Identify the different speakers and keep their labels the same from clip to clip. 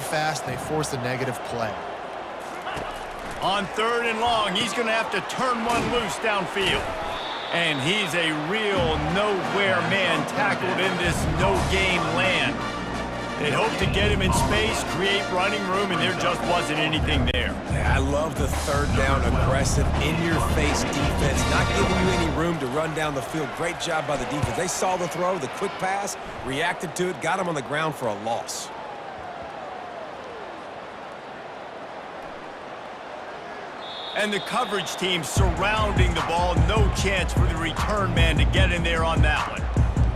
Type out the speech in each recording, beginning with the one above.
Speaker 1: fast and they force a negative play.
Speaker 2: On 3rd and long, he's going to have to turn one loose downfield. And he's a real nowhere man tackled in this no-game land. They hope to get him in space, create running room, and there just wasn't anything there.
Speaker 3: Yeah, I love the 3rd down aggressive, in-your-face defense, not giving you any room to run down the field. Great job by the defense. They saw the throw, the quick pass, reacted to it, got him on the ground for a loss.
Speaker 2: And the coverage team surrounding the ball. No chance for the return man to get in there on that one.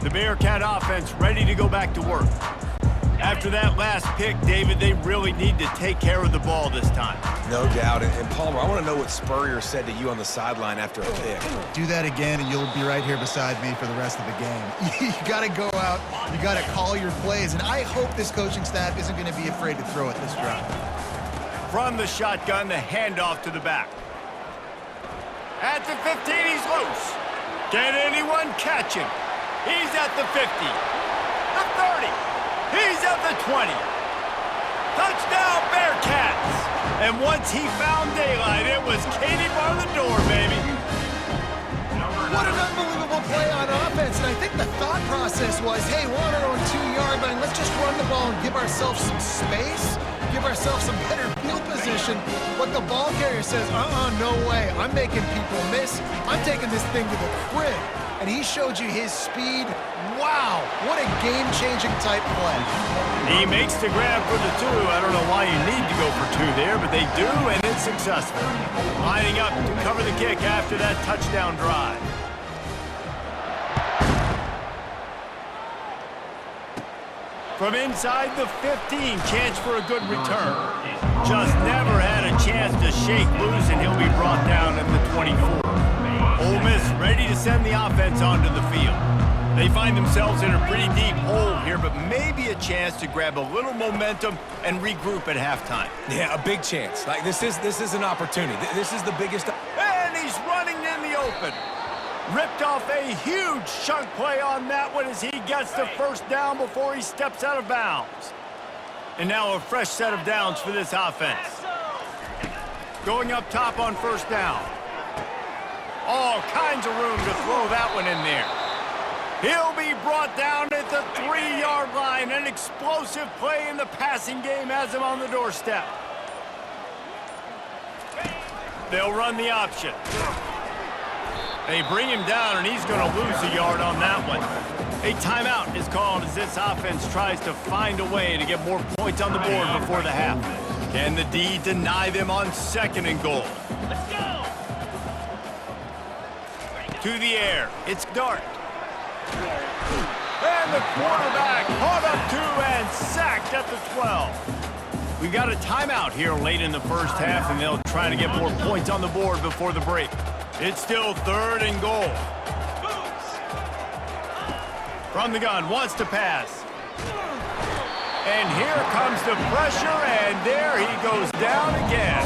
Speaker 2: The Bearcat offense ready to go back to work. After that last pick, David, they really need to take care of the ball this time.
Speaker 3: No doubt. And Palmer, I want to know what Spurrier said to you on the sideline after a pick.
Speaker 1: Do that again, and you'll be right here beside me for the rest of the game. You got to go out. You got to call your plays. And I hope this coaching staff isn't going to be afraid to throw it this drive.
Speaker 2: From the shotgun, the handoff to the back. At the 15, he's loose. Can anyone catch him? He's at the 50, the 30, he's at the 20. Touchdown, Bearcats! And once he found daylight, it was Katie bar the door, baby.
Speaker 1: What an unbelievable play on offense. And I think the thought process was, hey, we're on our own 2-yard line. Let's just run the ball and give ourselves some space, give ourselves some better field position. But the ball carrier says, no way. I'm making people miss. I'm taking this thing to the crib. And he showed you his speed. Wow, what a game-changing type play.
Speaker 2: He makes the grab for the 2. I don't know why you need to go for 2 there, but they do, and it's successful. Lining up to cover the kick after that touchdown drive. From inside the 15, chance for a good return. Just never had a chance to shake loose, and he'll be brought down at the 24. Ole Miss ready to send the offense onto the field. They find themselves in a pretty deep hole here, but maybe a chance to grab a little momentum and regroup at halftime.
Speaker 3: Yeah, a big chance. Like this is an opportunity. This is the biggest.
Speaker 2: And he's running in the open. Ripped off a huge chunk play on that one as he gets the first down before he steps out of bounds. And now a fresh set of downs for this offense. Going up top on first down. All kinds of room to throw that one in there. He'll be brought down at the 3-yard line. An explosive play in the passing game has him on the doorstep. They'll run the option. They bring him down, and he's going to lose a yard on that one. A timeout is called as this offense tries to find a way to get more points on the board before the half. Can the D deny them on 2nd and goal?
Speaker 4: Let's go!
Speaker 2: To the air, it's Dart. And the quarterback caught up to and sacked at the 12. We got a timeout here late in the first half, and they'll try to get more points on the board before the break. It's still 3rd and goal. From the gun, wants to pass. And here comes the pressure, and there he goes down again.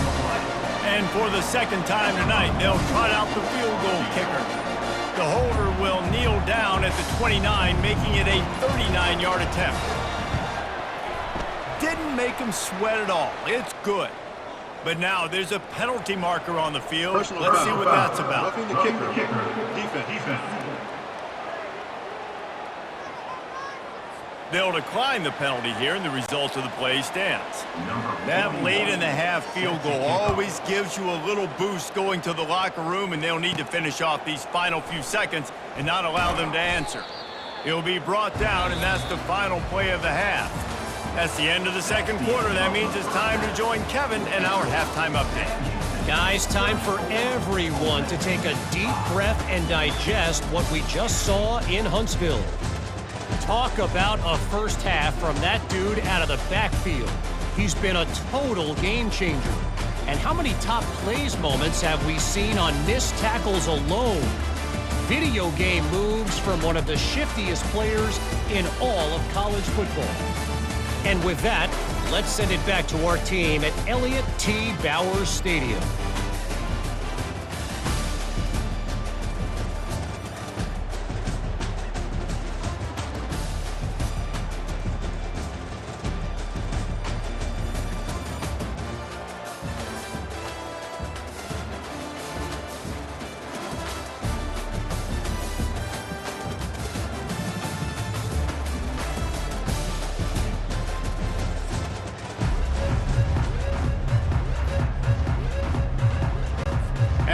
Speaker 2: And for the 2nd time tonight, they'll trot out the field goal kicker. The holder will kneel down at the 29, making it a 39-yard attempt. Didn't make him sweat at all. It's good. But now there's a penalty marker on the field. Let's see what that's about.
Speaker 5: Roughing the kicker. Defense.
Speaker 2: They'll decline the penalty here, and the result of the play stands. That late in the half field goal always gives you a little boost going to the locker room, and they'll need to finish off these final few seconds and not allow them to answer. He'll be brought down, and that's the final play of the half. That's the end of the 2nd quarter. That means it's time to join Kevin and our halftime update.
Speaker 4: Guys, time for everyone to take a deep breath and digest what we just saw in Huntsville. Talk about a first half from that dude out of the backfield. He's been a total game changer. And how many top plays moments have we seen on missed tackles alone? Video game moves from one of the shiftiest players in all of college football. And with that, let's send it back to our team at Elliott T. Bowers Stadium.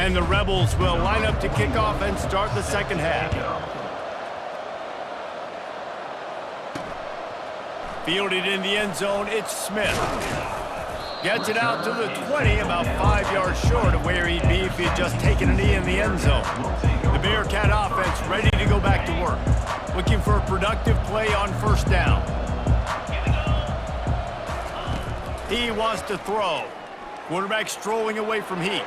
Speaker 2: And the Rebels will line up to kick off and start the second half. Fielded in the end zone, it's Smith. Gets it out to the 20, about 5 yards short of where he'd be if he'd just taken a knee in the end zone. The Bearcat offense ready to go back to work. Looking for a productive play on first down. He wants to throw. Quarterback strolling away from Heath.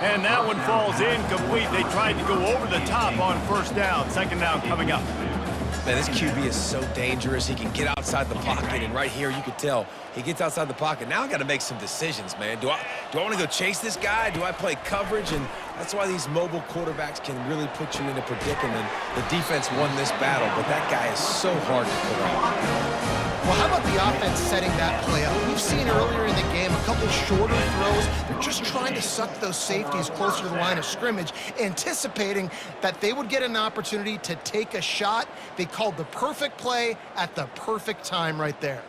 Speaker 2: And that one falls incomplete. They tried to go over the top on first down. Second down coming up.
Speaker 3: Man, this QB is so dangerous. He can get outside the pocket, and right here you could tell he gets outside the pocket. Now I got to make some decisions, man. Do I want to go chase this guy? Do I play coverage? And that's why these mobile quarterbacks can really put you in a predicament. The defense won this battle, but that guy is so hard to put on.
Speaker 1: Well, how about the offense setting that play up? We've seen earlier in the game a couple shorter throws. They're just trying to suck those safeties closer to the line of scrimmage, anticipating that they would get an opportunity to take a shot. They called the perfect play at the perfect time right there.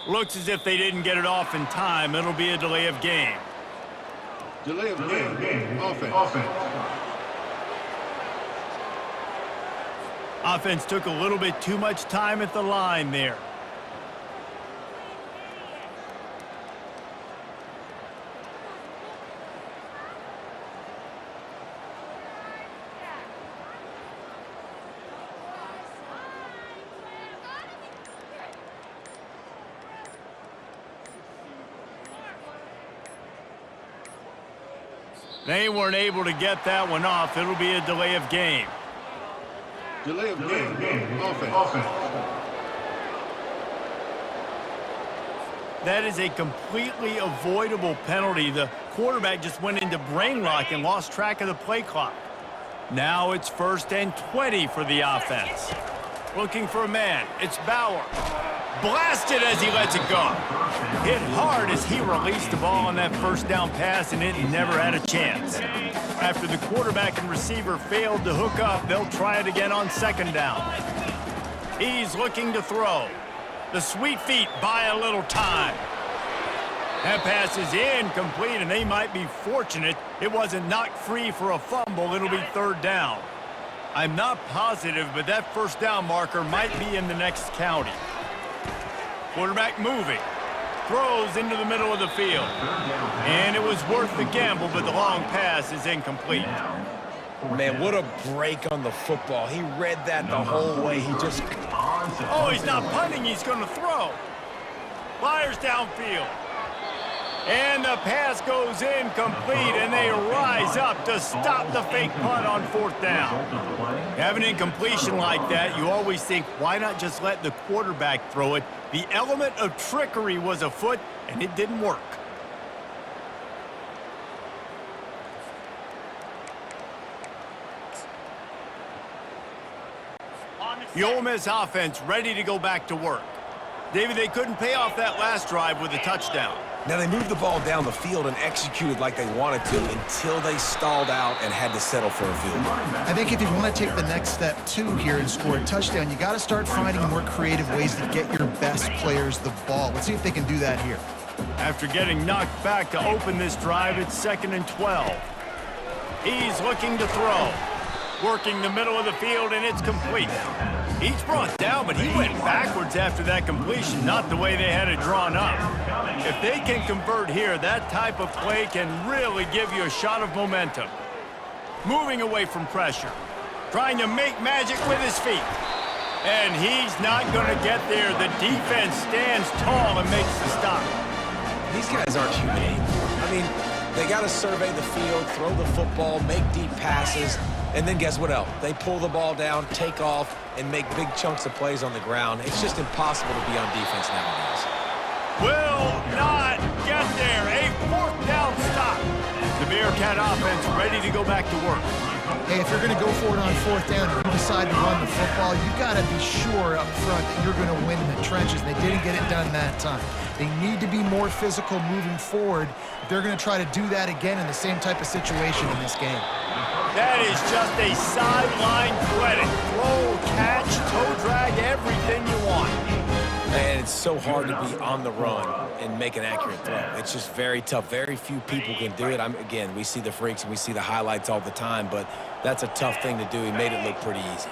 Speaker 2: Looks as if they didn't get it off in time. It'll be a delay of game.
Speaker 5: Delay of game. Offense.
Speaker 2: Offense took a little bit too much time at the line there. They weren't able to get that one off. It'll be a delay of game.
Speaker 5: Delay of game. Offense.
Speaker 2: That is a completely avoidable penalty. The quarterback just went into brain lock and lost track of the play clock. Now it's 1st and 20 for the offense. Looking for a man. It's Bauer. Blasted as he lets it go. Hit hard as he released the ball on that first down pass, and it never had a chance. After the quarterback and receiver failed to hook up, they'll try it again on second down. He's looking to throw. The sweet feet buy a little time. That pass is incomplete, and they might be fortunate it wasn't knocked free for a fumble. It'll be 3rd down. I'm not positive, but that first down marker might be in the next county. Quarterback moving. Throws into the middle of the field. And it was worth the gamble, but the long pass is incomplete.
Speaker 3: Man, what a break on the football. He read that the whole way. He just...
Speaker 2: Oh, he's not punting. He's going to throw. Fires downfield. And the pass goes incomplete, and they rise up to stop the fake punt on 4th down. Have an incompletion like that, you always think, why not just let the quarterback throw it? The element of trickery was afoot, and it didn't work. The Ole Miss offense ready to go back to work. David, they couldn't pay off that last drive with a touchdown.
Speaker 3: Now, they moved the ball down the field and executed like they wanted to until they stalled out and had to settle for a field goal.
Speaker 1: I think if you want to take the next step, too, here and score a touchdown, you got to start finding more creative ways to get your best players the ball. Let's see if they can do that here.
Speaker 2: After getting knocked back to open this drive, it's 2nd and 12. He's looking to throw. Working the middle of the field, and it's complete. He's brought down, but he went backwards after that completion, not the way they had it drawn up. If they can convert here, that type of play can really give you a shot of momentum. Moving away from pressure. Trying to make magic with his feet. And he's not going to get there. The defense stands tall and makes the stop.
Speaker 3: These guys aren't humane. I mean, they got to survey the field, throw the football, make deep passes, and then guess what else? They pull the ball down, take off, and make big chunks of plays on the ground. It's just impossible to be on defense nowadays.
Speaker 2: Will not get there. A 4th down stop. The Bearcats Bearcat offense ready to go back to work.
Speaker 1: Hey, if you're going to go for it on 4th down and you decide to run the football, you got to be sure up front that you're going to win in the trenches. They didn't get it done that time. They need to be more physical moving forward. They're going to try to do that again in the same type of situation in this game.
Speaker 2: That is just a sideline credit. Throw, catch, toe drag, everything you want.
Speaker 3: And it's so hard to be on the run and make an accurate throw. It's just very tough. Very few people can do it. Again, we see the freaks and we see the highlights all the time, but that's a tough thing to do. He made it look pretty easy.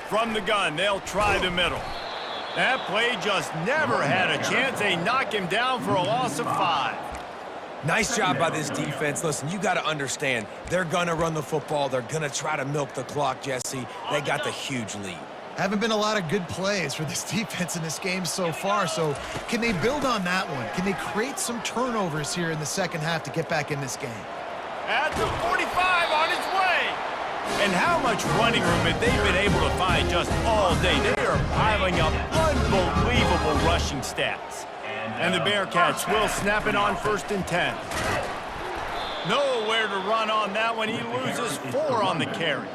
Speaker 2: From the gun, they'll try the middle. That play just never had a chance. They knock him down for a loss of 5.
Speaker 3: Nice job by this defense. Listen, you got to understand, they're going to run the football. They're going to try to milk the clock, Jesse. They got the huge lead.
Speaker 1: Haven't been a lot of good plays for this defense in this game so far, so can they build on that one? Can they create some turnovers here in the second half to get back in this game?
Speaker 2: At the 45 on his way. And how much running room have they been able to find just all day? They are piling up unbelievable rushing stats. And the Bearcats will snap it on 1st and 10. Nowhere to run on that one. He loses 4 on the carry.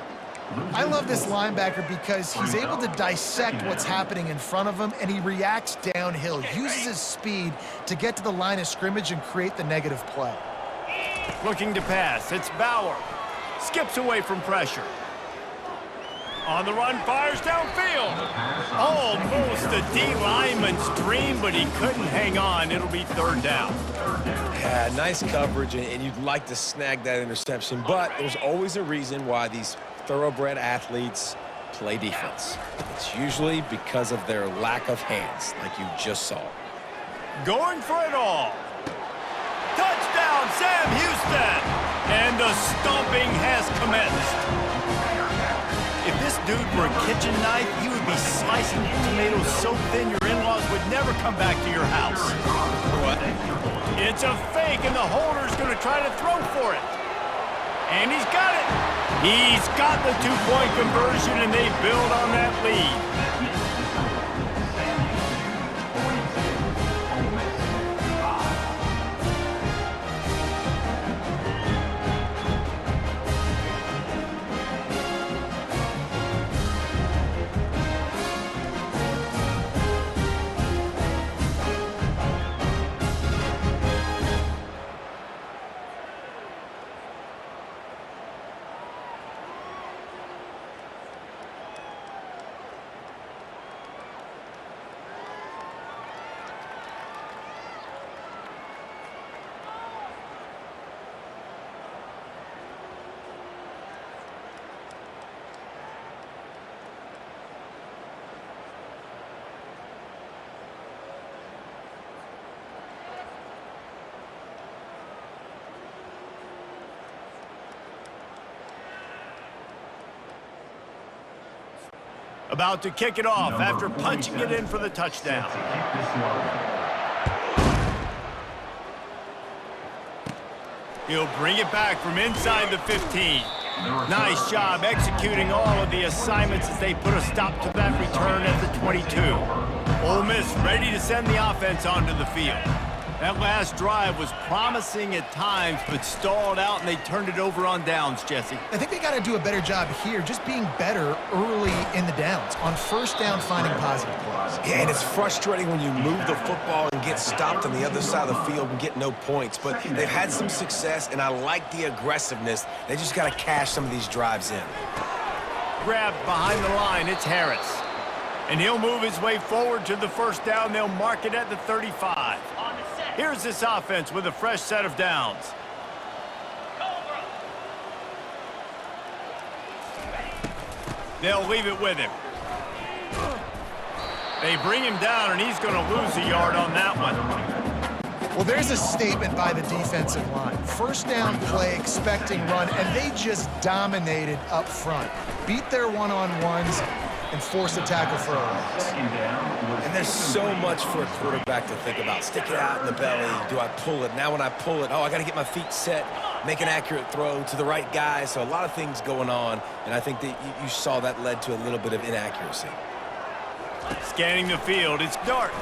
Speaker 1: I love this linebacker because he's able to dissect what's happening in front of him, and he reacts downhill, uses his speed to get to the line of scrimmage and create the negative play.
Speaker 2: Looking to pass. It's Bauer. Skips away from pressure. On the run, fires downfield. Almost a D lineman's dream, but he couldn't hang on. It'll be 3rd down.
Speaker 3: Yeah, nice coverage, and you'd like to snag that interception, but there's always a reason why these thoroughbred athletes play defense. It's usually because of their lack of hands, like you just saw.
Speaker 2: Going for it all. Touchdown, Sam Houston! And the stomping has commenced. If this dude were a kitchen knife, he would be slicing tomatoes so thin your in-laws would never come back to your house.
Speaker 3: What?
Speaker 2: It's a fake, and the holder's going to try to throw for it. And he's got it. He's got the 2-point conversion, and they build on that lead. About to kick it off after punching it in for the touchdown. He'll bring it back from inside the 15. Nice job executing all of the assignments as they put a stop to that return at the 22. Ole Miss ready to send the offense onto the field. That last drive was promising at times, but stalled out, and they turned it over on downs, Jesse.
Speaker 1: I think they got to do a better job here, just being better early in the downs. On 1st down, finding positive plays.
Speaker 3: Yeah, and it's frustrating when you move the football and get stopped on the other side of the field and get no points. But they've had some success, and I like the aggressiveness. They just got to cash some of these drives in.
Speaker 2: Grabbed behind the line, it's Harris. And he'll move his way forward to the 1st down. They'll mark it at the 35. Here's this offense with a fresh set of downs. They'll leave it with him. They bring him down, and he's going to lose a yard on that one.
Speaker 1: Well, there's a statement by the defensive line. 1st down play, expecting run, and they just dominated up front. Beat their one-on-ones and force a tackle for a loss.
Speaker 3: And there's so much for a quarterback to think about. Stick it out in the belly. Do I pull it? Now when I pull it, oh, I got to get my feet set, make an accurate throw to the right guy. So a lot of things going on, and I think that you saw that led to a little bit of inaccuracy.
Speaker 2: Scanning the field, it's Dart,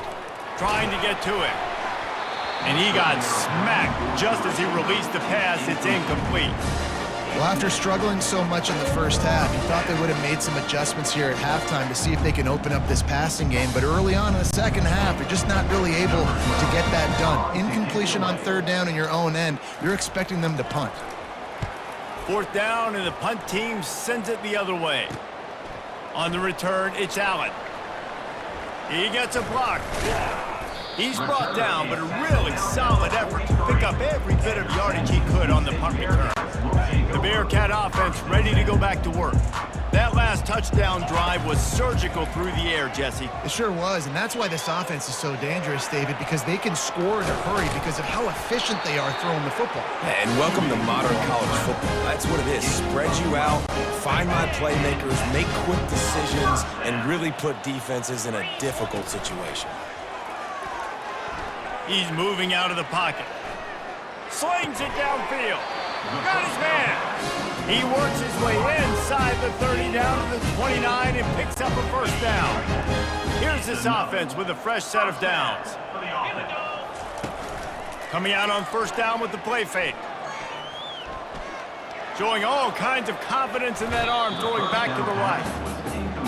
Speaker 2: trying to get to it. And he got smacked just as he released the pass. It's incomplete.
Speaker 1: Well, after struggling so much in the first half, you thought they would have made some adjustments here at halftime to see if they can open up this passing game. But early on in the second half, they're just not really able to get that done. Incompletion on third down in your own end, you're expecting them to punt.
Speaker 2: Fourth down, and the punt team sends it the other way. On the return, it's Allen. He gets a block. He's brought down, but a really solid effort to pick up every bit of yardage he could on the punt return. The Bearcat offense ready to go back to work. That last touchdown drive was surgical through the air, Jesse.
Speaker 1: It sure was, and that's why this offense is so dangerous, David, because they can score in a hurry because of how efficient they are throwing the football.
Speaker 3: And welcome to modern college football. That's what it is. Spread you out, find my playmakers, make quick decisions, and really put defenses in a difficult situation.
Speaker 2: He's moving out of the pocket. Slings it downfield. Got his man. He works his way inside the 30 down to the 29 and picks up a first down. Here's this offense with a fresh set of downs. Coming out on first down with the play fake. Showing all kinds of confidence in that arm, throwing back to the right.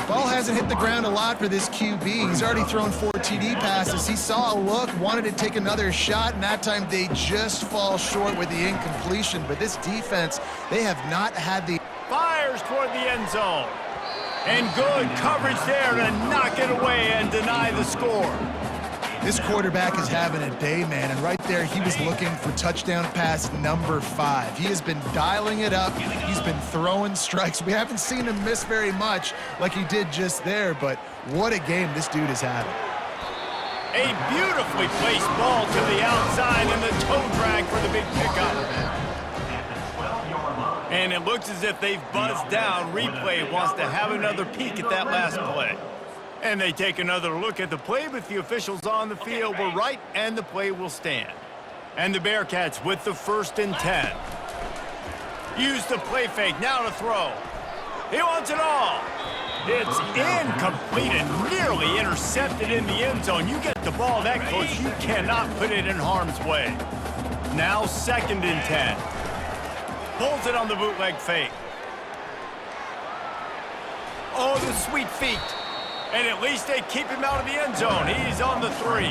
Speaker 1: Ball hasn't hit the ground a lot for this QB. He's already thrown 4 TD passes. He saw a look, wanted to take another shot, and that time they just fall short with the incompletion. But this defense, they have not had the...
Speaker 2: Fires toward the end zone. And good coverage there to knock it away and deny the score.
Speaker 1: This quarterback is having a day, man, and right there he was looking for touchdown pass number 5. He has been dialing it up. He's been throwing strikes. We haven't seen him miss very much like he did just there, but what a game this dude is having.
Speaker 2: A beautifully placed ball to the outside and the toe drag for the big pickup. And it looks as if they've buzzed down. Replay wants to have another peek at that last play. And they take another look at the play, but the officials on the field were right, and the play will stand. And the Bearcats with the 1st and 10. Use the play fake, now to throw. He wants it all. It's incomplete and nearly intercepted in the end zone. You get the ball that close, you cannot put it in harm's way. Now 2nd and 10. Pulls it on the bootleg fake. Oh, the sweet feet. And at least they keep him out of the end zone. He's on the 3.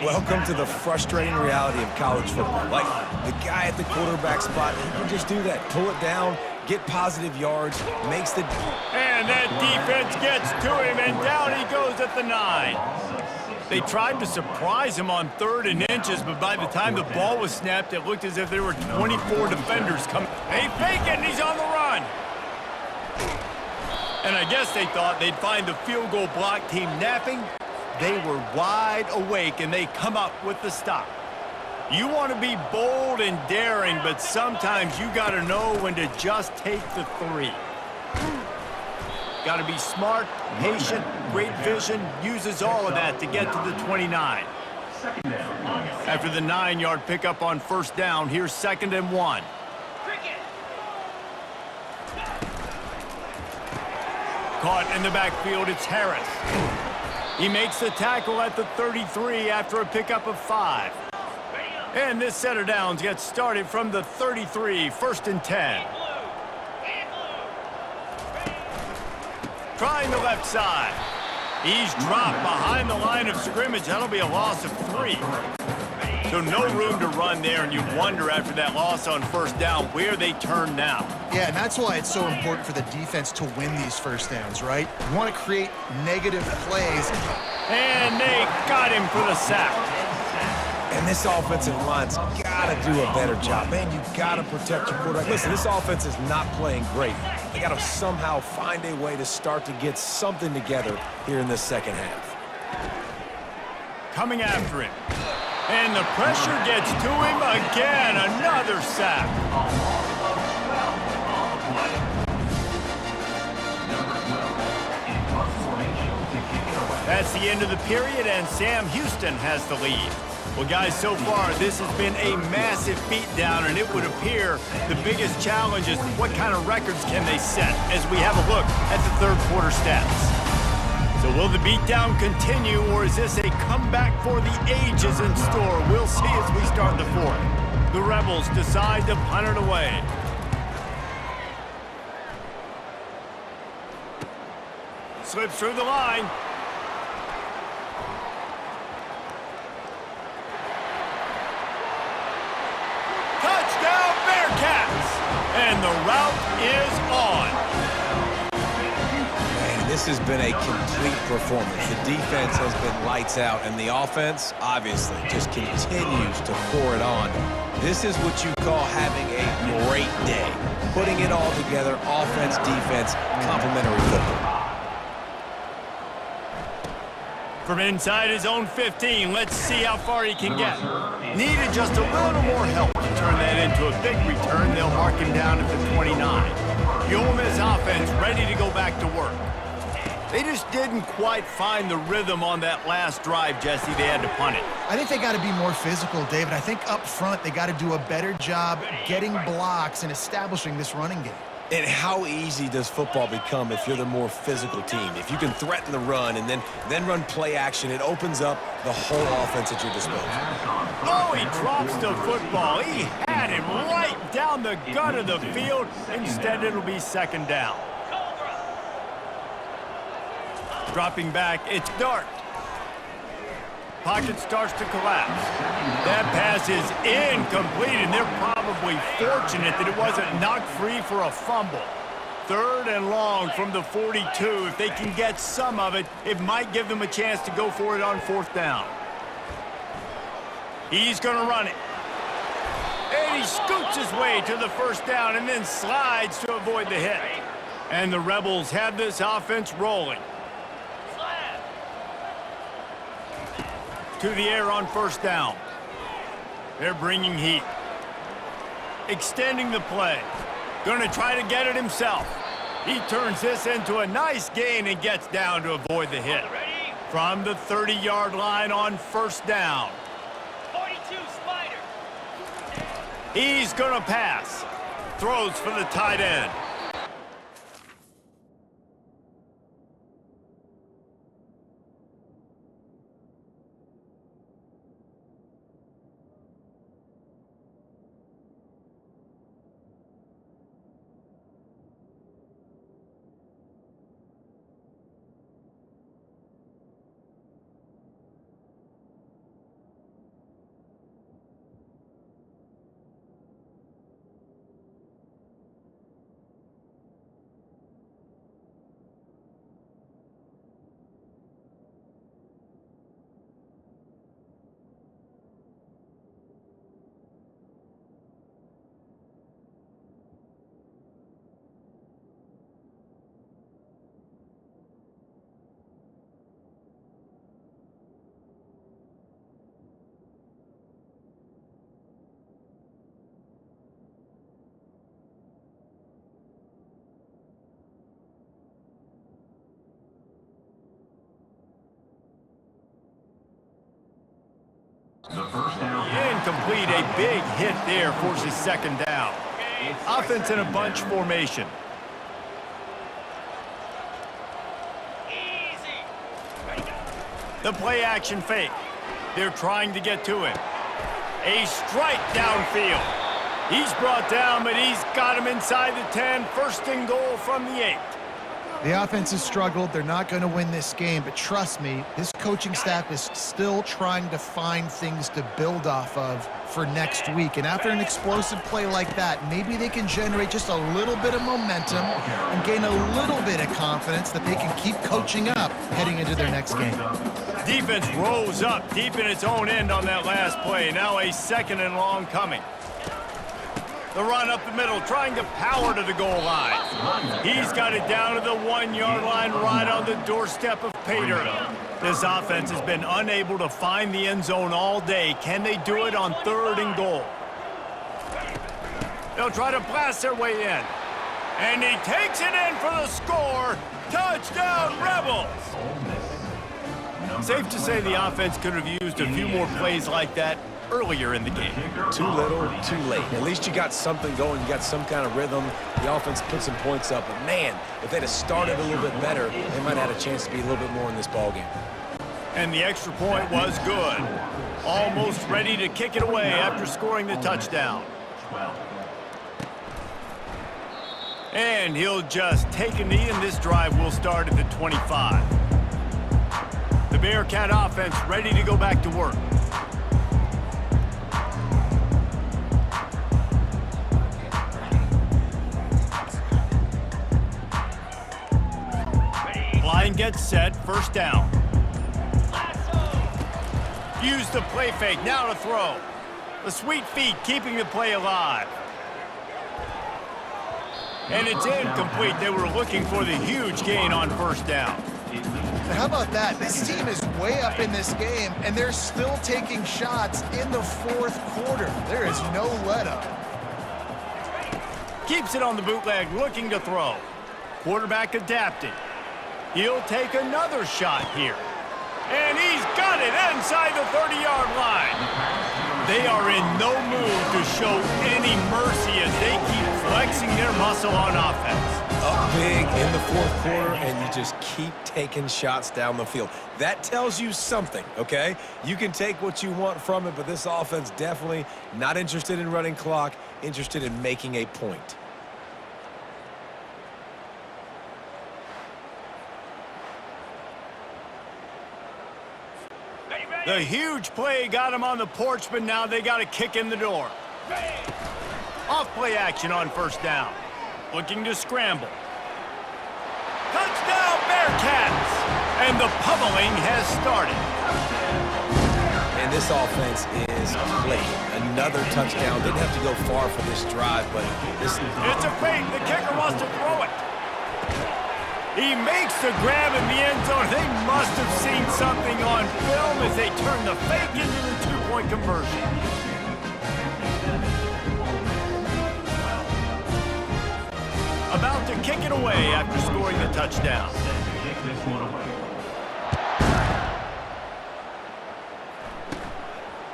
Speaker 3: Welcome to the frustrating reality of college football. Like, the guy at the quarterback spot, he can just do that. Pull it down, get positive yards, makes the...
Speaker 2: And that defense gets to him, and down he goes at the 9. They tried to surprise him on 3rd and inches, but by the time the ball was snapped, it looked as if there were 24 defenders coming. They fake it, and he's on the run. And I guess they thought they'd find the field goal block team napping. They were wide awake, and they come up with the stop. You want to be bold and daring, but sometimes you got to know when to just take the 3. Got to be smart, patient, great vision, uses all of that to get to the 29. After the 9-yard pickup on first down, here's 2nd and 1. Caught in the backfield, it's Harris. He makes the tackle at the 33 after a pickup of 5. And this set of downs gets started from the 33, 1st and 10. Trying the left side. He's dropped behind the line of scrimmage. That'll be a loss of 3. So no room to run there, and you wonder after that loss on first down where they turn now.
Speaker 1: Yeah, and that's why it's so important for the defense to win these first downs, right? You want to create negative plays.
Speaker 2: And they got him for the sack.
Speaker 3: And this offensive line's got to do a better job. Man, you got to protect your quarterback. Listen, this offense is not playing great. They got to somehow find a way to start to get something together here in this second half.
Speaker 2: Coming after him. And the pressure gets to him again. Another sack. That's the end of the period, and Sam Houston has the lead. Well, guys, so far, this has been a massive beatdown, and it would appear the biggest challenge is what kind of records can they set as we have a look at the third quarter stats. So will the beatdown continue, or is this a comeback for the ages in store? We'll see as we start the fourth. The Rebels decide to punt it away. Slips through the line. Touchdown, Bearcats! And the route is on.
Speaker 3: Man, this has been a complete performance. The defense has been lights out, and the offense, obviously, just continues to pour it on. This is what you call having a great day. Putting it all together, offense, defense, complementary football.
Speaker 2: From inside his own 15, let's see how far he can get. Needed just a little more help to turn that into a big return. They'll mark him down at the 29. The Ole Miss offense ready to go back to work. They just didn't quite find the rhythm on that last drive, Jesse. They had to punt it.
Speaker 1: I think they got to be more physical, David. I think up front they got to do a better job getting blocks and establishing this running game.
Speaker 3: And how easy does football become if you're the more physical team? If you can threaten the run and then run play action, it opens up the whole offense at your disposal.
Speaker 2: Oh, he drops the football. He had him right down the gut of the field. Instead, it'll be second down. Dropping back, it's Dart. Pocket starts to collapse. That pass is incomplete, and they're probably fortunate that it wasn't knocked free for a fumble. Third and long from the 42. If they can get some of it, it might give them a chance to go for it on fourth down. He's going to run it. And he scoots his way to the first down and then slides to avoid the hit. And the Rebels have this offense rolling. To the air on first down. They're bringing heat. Extending the play. Going to try to get it himself. He turns this into a nice gain and gets down to avoid the hit. From the 30-yard line on first down.
Speaker 6: 42, Spider.
Speaker 2: He's going to pass. Throws for the tight end. Incomplete, a big hit there, forces second down. Offense in a bunch formation. The play action fake. They're trying to get to him. A strike downfield. He's brought down, but he's got him inside the 10. First and goal from the 8.
Speaker 1: The offense has struggled. They're not going to win this game, but trust me, this coaching staff is still trying to find things to build off of for next week. And after an explosive play like that, maybe they can generate just a little bit of momentum and gain a little bit of confidence that they can keep coaching up heading into their next game.
Speaker 2: Defense rose up deep in its own end on that last play. Now a second and long coming. The run up the middle, trying to power to the goal line. He's got it down to the 1-yard line, right on the doorstep of Pater. This offense has been unable to find the end zone all day. Can they do it on third and goal? They'll try to blast their way in. And he takes it in for the score. Touchdown, Rebels! Safe to say the offense could have used a few more plays like that. earlier in the game.
Speaker 3: Too little, too late. At least you got something going. You got some kind of rhythm. The offense put some points up. But, man, if they'd have started a little bit better, they might have had a chance to be a little bit more in this ballgame.
Speaker 2: And the extra point was good. Almost ready to kick it away after scoring the touchdown. And he'll just take a knee, and this drive will start at the 25. The Bearcat offense ready to go back to work. Line gets set, first down. Use the play fake, now to throw. The sweet feet keeping the play alive. And it's incomplete. They were looking for the huge gain on first down.
Speaker 1: And how about that? This team is way up in this game, and they're still taking shots in the fourth quarter. There is no let-up.
Speaker 2: Keeps it on the bootleg, looking to throw. Quarterback adapting. He'll take another shot here. And he's got it inside the 30-yard line. They are in no mood to show any mercy as they keep flexing their muscle on offense.
Speaker 3: Up big in the fourth quarter, and you just keep taking shots down the field. That tells you something, okay? You can take what you want from it, but this offense definitely not interested in running clock, interested in making a point.
Speaker 2: The huge play got him on the porch, but now they got a kick in the door. Off play action on first down. Looking to scramble. Touchdown Bearcats! And the pummeling has started.
Speaker 3: And this offense is clicking. Another touchdown. Didn't have to go far for this drive, but this...
Speaker 2: It's a fake. The kicker wants to throw it. He makes the grab in the end zone. They must have seen something on film as they turn the fake into the two-point conversion. About to kick it away after scoring the touchdown.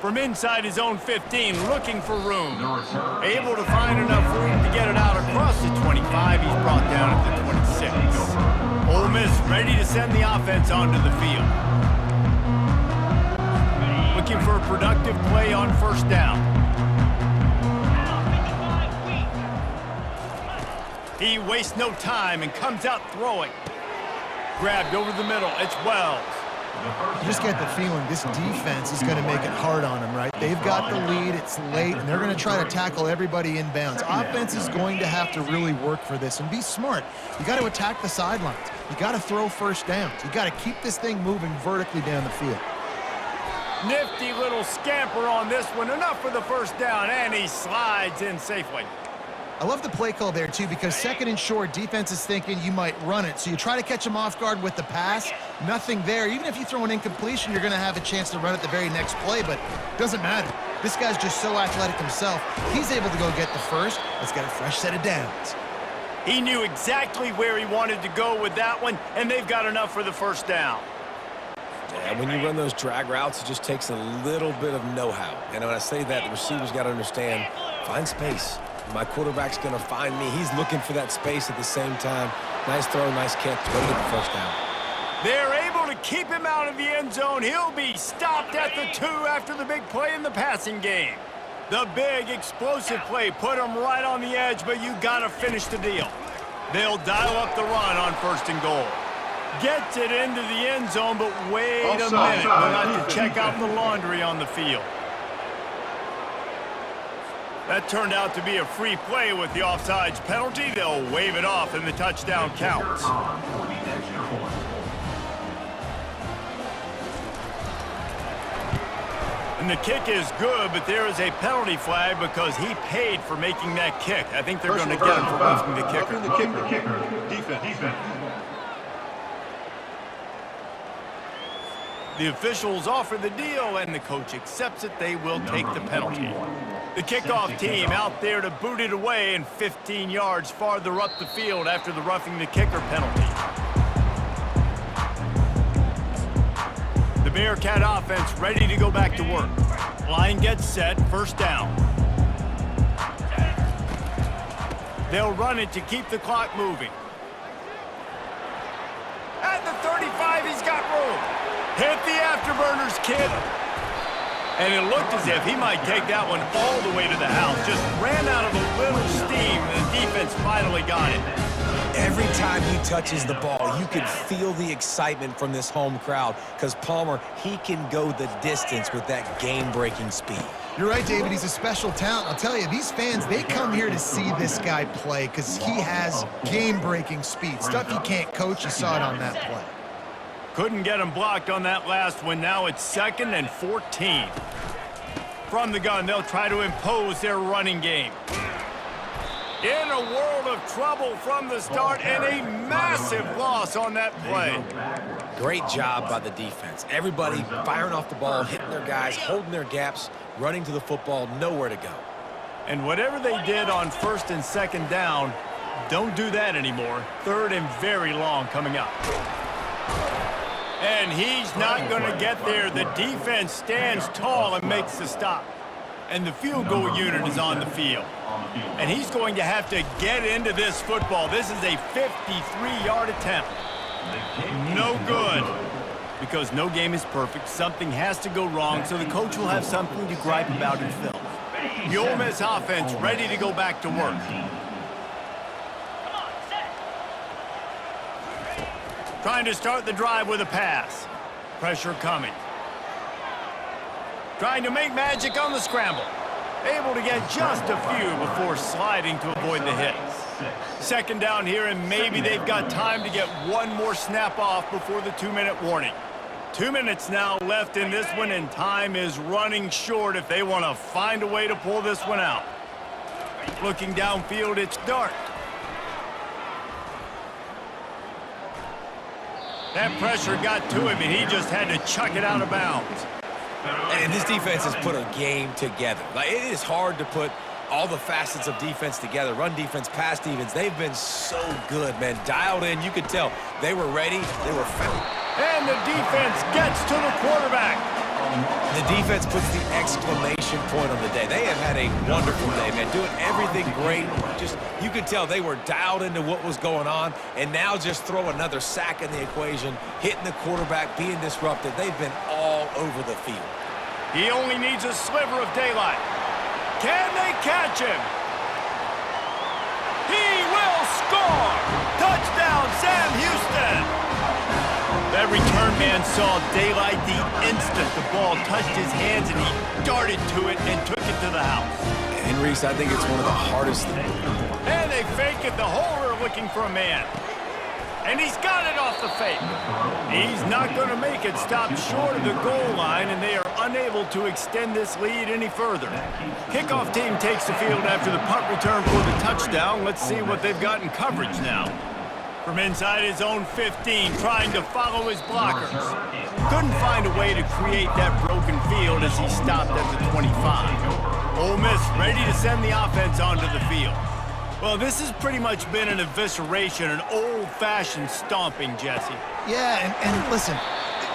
Speaker 2: From inside his own 15, looking for room. Able to find enough room to get it out across the 25. He's brought down at the 26. Ole Miss ready to send the offense onto the field. Looking for a productive play on first down. He wastes no time and comes out throwing. Grabbed over the middle. It's Wells.
Speaker 1: You just get the feeling this defense is going to make it hard on them, right? They've got the lead, it's late, and they're going to try to tackle everybody inbounds. Offense is going to have to really work for this and be smart. You got to attack the sidelines. You got to throw first downs. You got to keep this thing moving vertically down the field.
Speaker 2: Nifty little scamper on this one. Enough for the first down, and he slides in safely.
Speaker 1: I love the play call there, too, because second and short, defense is thinking you might run it. So you try to catch them off guard with the pass. Nothing there. Even if you throw an incompletion, you're going to have a chance to run it the very next play, but it doesn't matter. This guy's just so athletic himself. He's able to go get the first. Let's get a fresh set of downs.
Speaker 2: He knew exactly where he wanted to go with that one, and they've got enough for the first down.
Speaker 3: Yeah, when you run those drag routes, it just takes a little bit of know-how. And when I say that, the receivers got to understand, find space. My quarterback's going to find me. He's looking for that space at the same time. Nice throw, nice catch. Ready to get the first down.
Speaker 2: They're able to keep him out of the end zone. He'll be stopped at the 2 after the big play in the passing game. The big explosive play put him right on the edge, but you got to finish the deal. They'll dial up the run on first and goal. Gets it into the end zone, but wait a minute. We'll have to check out the laundry on the field. That turned out to be a free play with the offsides penalty. They'll wave it off and the touchdown counts. And the kick is good, but there is a penalty flag because he paid for making that kick. I think they're going to get him for roughing the kicker.
Speaker 5: Defense.
Speaker 2: The officials offer the deal, and the coach accepts it. They will take the penalty. The kickoff team out there to boot it away and 15 yards farther up the field after the roughing the kicker penalty. The The Bearcat offense ready to go back to work. Line gets set, first down. They'll run it to keep the clock moving. At the 35, he's got room. Hit the afterburners, kid. And it looked as if he might take that one all the way to the house. Just ran out of a little steam, and the defense finally got it.
Speaker 3: Every time he touches the ball, you can feel the excitement from this home crowd because Palmer, he can go the distance with that game-breaking speed.
Speaker 1: You're right, David. He's a special talent. I'll tell you, these fans, they come here to see this guy play because he has game-breaking speed. Stuff you can't coach. You saw it on that play.
Speaker 2: Couldn't get him blocked on that last one. Now it's 2nd and 14. From the gun, they'll try to impose their running game. In a world of trouble from the start, and a massive loss on that play.
Speaker 3: Great job by the defense. Everybody firing off the ball, hitting their guys, holding their gaps, running to the football, nowhere to go.
Speaker 2: And whatever they did on 1st and 2nd down, don't do that anymore. 3rd and very long coming up. And he's not going to get there. The defense stands tall and makes the stop. And the field goal unit is on the field. And he's going to have to get into this football. This is a 53-yard attempt. No good. Because no game is perfect. Something has to go wrong, so the coach will have something to gripe about in film. The Ole Miss offense ready to go back to work. Trying to start the drive with a pass. Pressure coming. Trying to make magic on the scramble. Able to get just a few before sliding to avoid the hits. 2nd down here, and maybe they've got time to get one more snap off before the 2-minute warning. 2 minutes now left in this one, and time is running short if they want to find a way to pull this one out. Looking downfield, it's Dart. That pressure got to him, and he just had to chuck it out of bounds.
Speaker 3: And this defense has put a game together. Like, it is hard to put all the facets of defense together. Run defense, pass defense. They've been so good, man. Dialed in. You could tell they were ready. They were found.
Speaker 2: And the defense gets to the quarterback.
Speaker 3: The defense puts the exclamation point on the day. They have had a wonderful day, man. Doing everything great. Just, you could tell they were dialed into what was going on. And now just throw another sack in the equation, hitting the quarterback, being disruptive. They've been all over the field.
Speaker 2: He only needs a sliver of daylight. Can they catch him? He will score! Touchdown, Sam Houston! That return man saw daylight the instant the ball touched his hands, and he darted to it and took it to the house.
Speaker 3: And Reese, I think it's one of the hardest things.
Speaker 2: And they fake it, the holder looking for a man. And he's got it off the fake. He's not going to make it, stop short of the goal line, and they are unable to extend this lead any further. Kickoff team takes the field after the punt return for the touchdown. Let's see what they've got in coverage now. From inside his own 15, trying to follow his blockers. Couldn't find a way to create that broken field as he stopped at the 25. Ole Miss ready to send the offense onto the field. Well, this has pretty much been an evisceration, an old-fashioned stomping, Jesse.
Speaker 1: Yeah, and listen,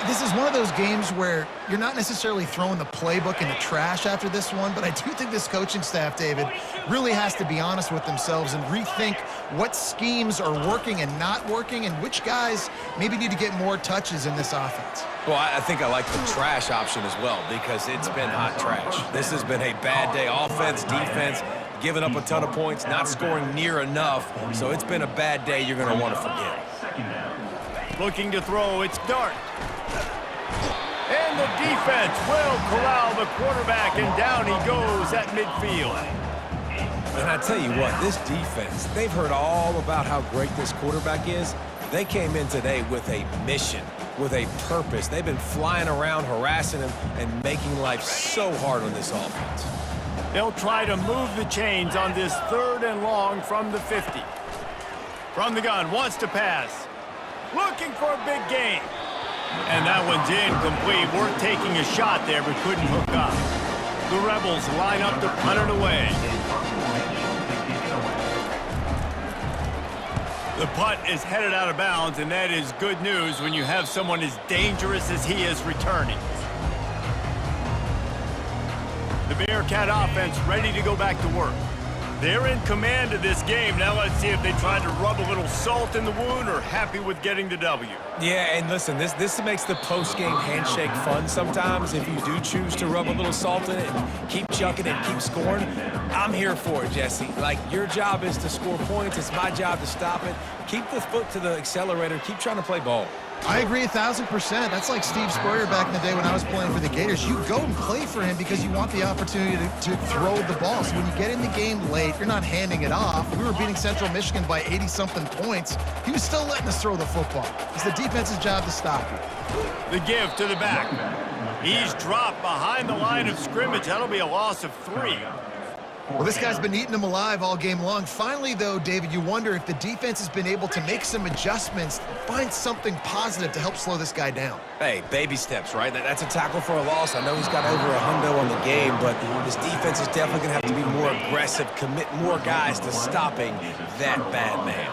Speaker 1: this is one of those games where you're not necessarily throwing the playbook in the trash after this one, but I do think this coaching staff, David, really has to be honest with themselves and rethink what schemes are working and not working and which guys maybe need to get more touches in this offense.
Speaker 3: Well, I think I like the trash option as well because it's been hot trash. This has been a bad day. Offense, defense, giving up a ton of points, not scoring near enough. So it's been a bad day you're going to want to forget.
Speaker 2: Looking to throw, it's Dart. And the defense will corral the quarterback, and down he goes at midfield.
Speaker 3: And I tell you what, this defense, they've heard all about how great this quarterback is. They came in today with a mission, with a purpose. They've been flying around, harassing him, and making life so hard on this offense.
Speaker 2: They'll try to move the chains on this 3rd and long from the 50. From the gun, wants to pass. Looking for a big gain. And that one's incomplete. Worth taking a shot there, but couldn't hook up. The Rebels line up to punt it away. The punt is headed out of bounds, and that is good news when you have someone as dangerous as he is returning. The Bearcat offense ready to go back to work. They're in command of this game. Now let's see if they try to rub a little salt in the wound or happy with getting the W.
Speaker 3: Yeah, and listen, this makes the post-game handshake fun sometimes. If you do choose to rub a little salt in it and keep chucking and keep scoring, I'm here for it, Jesse. Like, your job is to score points. It's my job to stop it. Keep the foot to the accelerator. Keep trying to play ball.
Speaker 1: I agree 1,000%. That's like Steve Spurrier back in the day when I was playing for the Gators. You go and play for him because you want the opportunity to throw the ball. So when you get in the game late, you're not handing it off. We were beating Central Michigan by 80-something points. He was still letting us throw the football. It's the defense's job to stop it.
Speaker 2: The give to the back. He's dropped behind the line of scrimmage. That'll be a loss of 3.
Speaker 1: Well, this guy's been eating them alive all game long. Finally, though, David, you wonder if the defense has been able to make some adjustments, find something positive to help slow this guy down.
Speaker 3: Hey, baby steps, right? That's a tackle for a loss. I know he's got over 100 on the game, but this defense is definitely going to have to be more aggressive, commit more guys to stopping that bad man.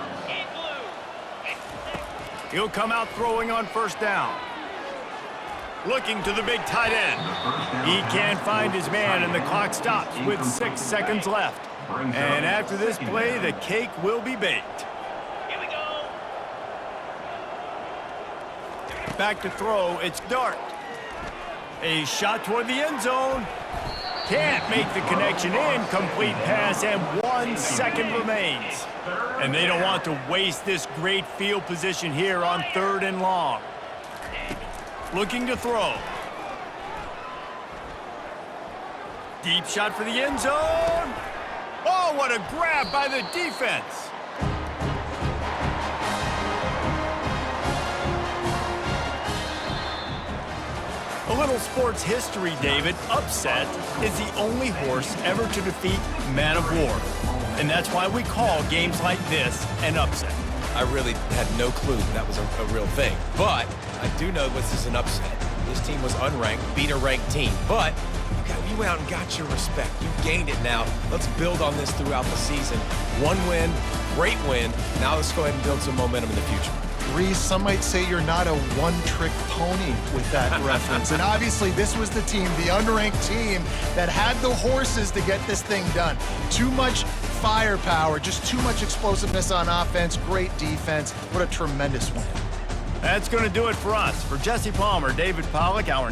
Speaker 2: He'll come out throwing on first down. Looking to the big tight end. He can't find his man, and the clock stops with 6 seconds left. And after this play, the cake will be baked.
Speaker 6: Here we go.
Speaker 2: Back to throw, it's Dart. A shot toward the end zone. Can't make the connection. Incomplete pass, and 1 second remains. And they don't want to waste this great field position here on 3rd and long. Looking to throw. Deep shot for the end zone. Oh, what a grab by the defense. A little sports history, David. Upset is the only horse ever to defeat Man of War. And that's why we call games like this an upset.
Speaker 3: I really had no clue that was a real thing. But I do know this is an upset. This team was unranked, beat a ranked team. But you went out and got your respect. You gained it now. Let's build on this throughout the season. 1 win, great win. Now let's go ahead and build some momentum in the future.
Speaker 1: Reese, some might say you're not a one-trick pony with that reference. And obviously, this was the team, the unranked team, that had the horses to get this thing done. Too much firepower, just too much explosiveness on offense, great defense. What a tremendous win.
Speaker 2: That's going to do it for us. For Jesse Palmer, David Pollack, our